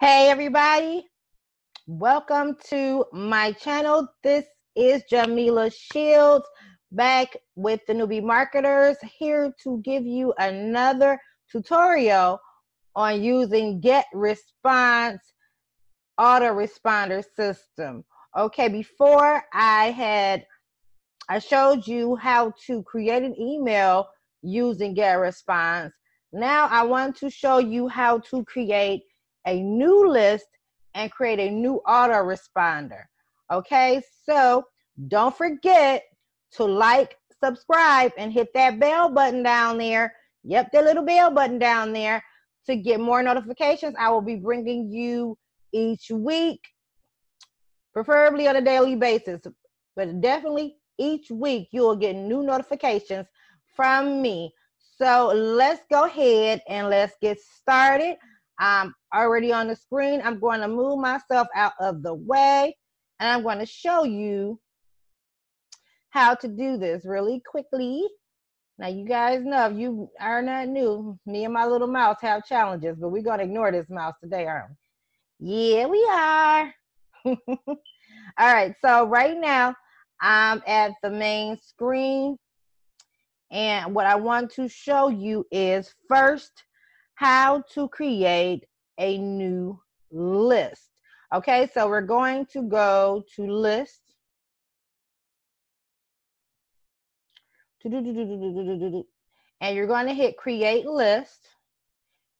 Hey everybody, welcome to my channel. This is Jamila Shields back with the Newbie Marketers, here to give you another tutorial on using Getresponse autoresponder system. Okay, before I showed you how to create an email using Getresponse. Now I want to show you how to create a new list and create a new autoresponder. Okay, so don't forget to like, subscribe, and hit that bell button down there. Yep, the little bell button down there to get more notifications. I will be bringing you each week, preferably on a daily basis, but definitely each week you'll get new notifications from me. So let's go ahead and let's get started. I'm already on the screen. I'm going to move myself out of the way and I'm going to show you how to do this really quickly. Now, you guys know, if you are not new, me and my little mouse have challenges, but we're going to ignore this mouse today, aren't we? Yeah, we are. All right, so right now I'm at the main screen, and what I want to show you is first how to create a new list. Okay, so we're going to go to list. And you're going to hit create list.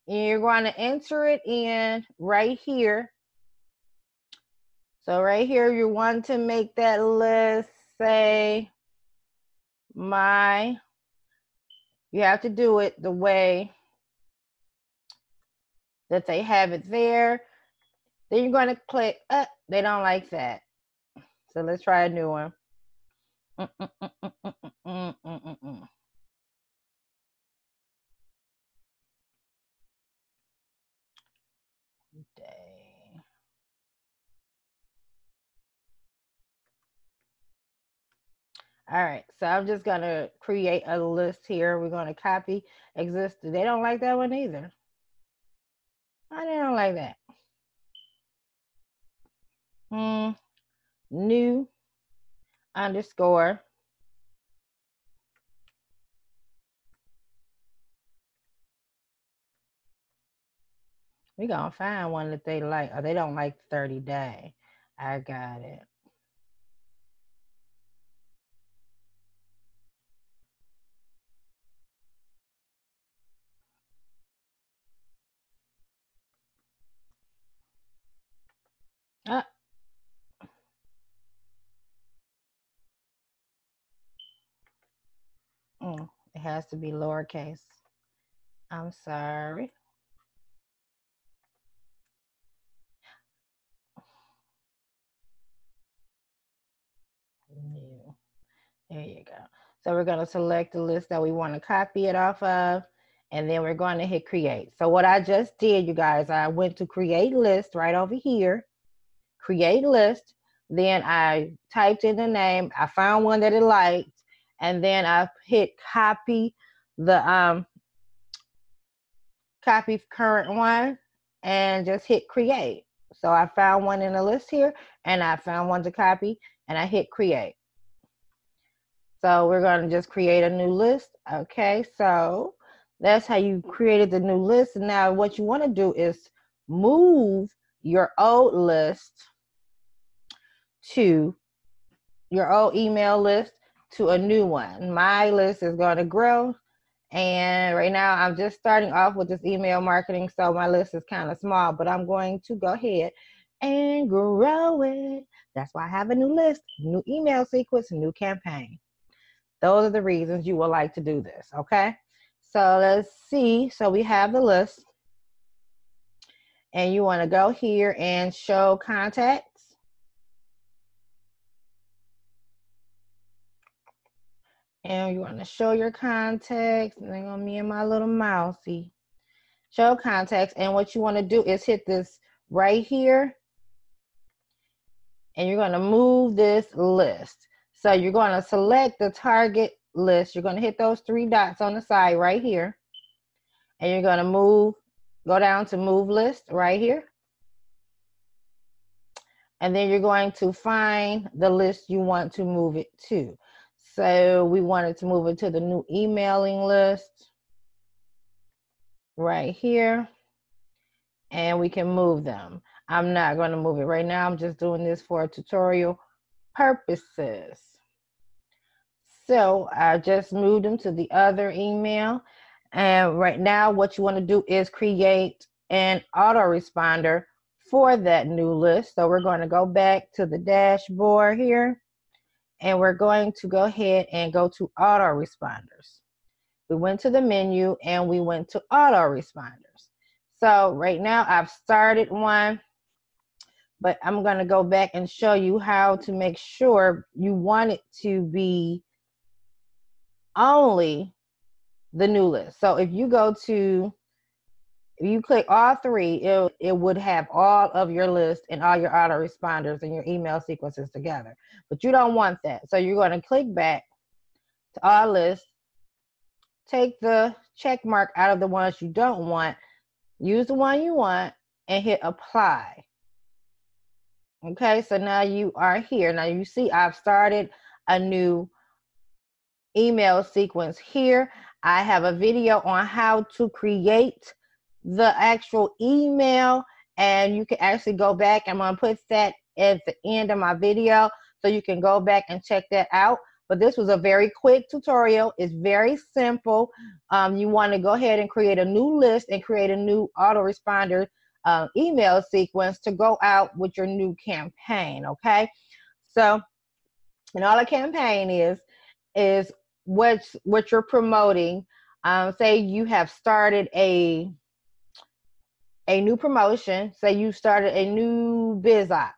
And you're going to enter it in right here. So right here, you want to make that list say you have to do it the way that they have it there. Then you're going to click, they don't like that. So let's try a new one. All right, so I'm just going to create a list here. We're going to copy existed. They don't like that one either. Why they don't like that? New underscore. We're going to find one that they like. Oh, they don't like 30 day. I got it. It has to be lowercase. I'm sorry. New. There you go. So we're going to select the list that we want to copy it off of, and then we're going to hit create. So what I just did, you guys, I went to create list right over here, create list. Then I typed in the name. I found one that it liked, and then I hit copy the copy current one and just hit create. So I found one in the list here, and I found one to copy, and I hit create. So we're going to just create a new list. Okay, so that's how you created the new list. And now what you want to do is move your old list to your old email list to a new one. My list is going to grow. And right now I'm just starting off with this email marketing. So my list is kind of small, but I'm going to go ahead and grow it. That's why I have a new list, new email sequence, new campaign. Those are the reasons you would like to do this, okay? So let's see. So we have the list. And you want to go here and show contacts. And you want to show your contacts. And then on me and my little mousey. Show contacts. And what you want to do is hit this right here. And you're going to move this list. So you're going to select the target list. You're going to hit those three dots on the side right here. And you're going to go down to move list right here. and then you're going to find the list you want to move it to. So we wanted to move it to the new emailing list right here, and we can move them. I'm not going to move it right now. I'm just doing this for tutorial purposes. So I just moved them to the other email. And right now what you want to do is create an autoresponder for that new list. So we're going to go back to the dashboard here, and we're going to go ahead and go to autoresponders. We went to the menu and we went to autoresponders. So right now I've started one, but I'm going to go back and show you how to make sure you want it to be only the new list. So if you click all three, it would have all of your list and all your autoresponders and your email sequences together. But you don't want that. So you're going to click back to all lists, take the check mark out of the ones you don't want, use the one you want, and hit apply. Okay, so now you are here. Now you see I've started a new email sequence here. I have a video on how to create the actual email, and you can actually go back. I'm going to put that at the end of my video so you can go back and check that out. But this was a very quick tutorial. It's very simple. You want to go ahead and create a new list and create a new autoresponder email sequence to go out with your new campaign. Okay, so and all a campaign is what you're promoting. Say you have started a new promotion. Say you started a new biz op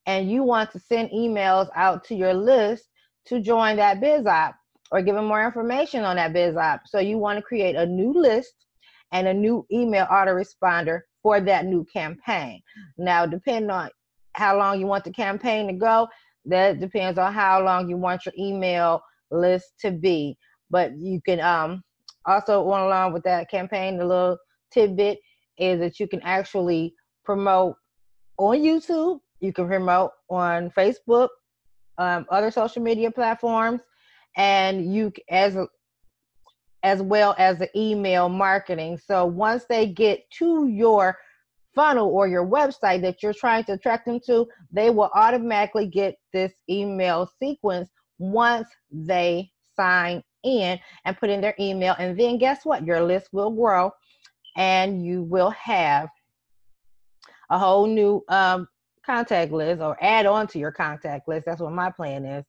and you want to send emails out to your list to join that biz op or give them more information on that biz op. So you want to create a new list and a new email autoresponder for that new campaign. Now, depending on how long you want the campaign to go, that depends on how long you want your email list to be. But you can also went along with that campaign, the little tidbit is that you can actually promote on YouTube, you can promote on Facebook, other social media platforms, and you as well as the email marketing. So once they get to your funnel or your website that you're trying to attract them to, they will automatically get this email sequence once they sign in and put in their email. And then guess what? Your list will grow and you will have a whole new contact list, or add on to your contact list. That's what my plan is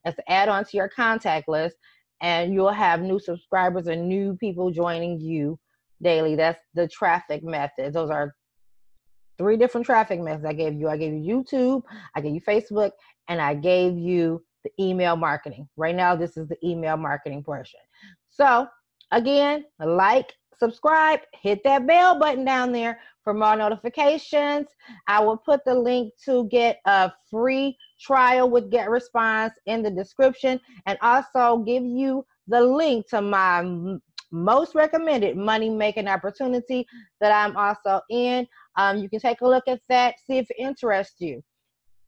to add on to your contact list, and you'll have new subscribers and new people joining you daily. That's the traffic methods. Those are 3 different traffic methods I gave you. I gave you YouTube, I gave you Facebook, and I gave you the email marketing. Right now, this is the email marketing portion. So again, like, subscribe, hit that bell button down there for more notifications. I will put the link to get a free trial with Getresponse in the description, and also give you the link to my most recommended money making opportunity that I'm also in. You can take a look at that, see if it interests you.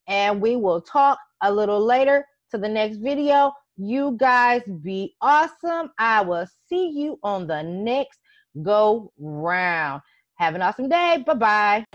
And we will talk a little later to the next video. You guys be awesome. I will see you on the next go round. Have an awesome day. Bye-bye.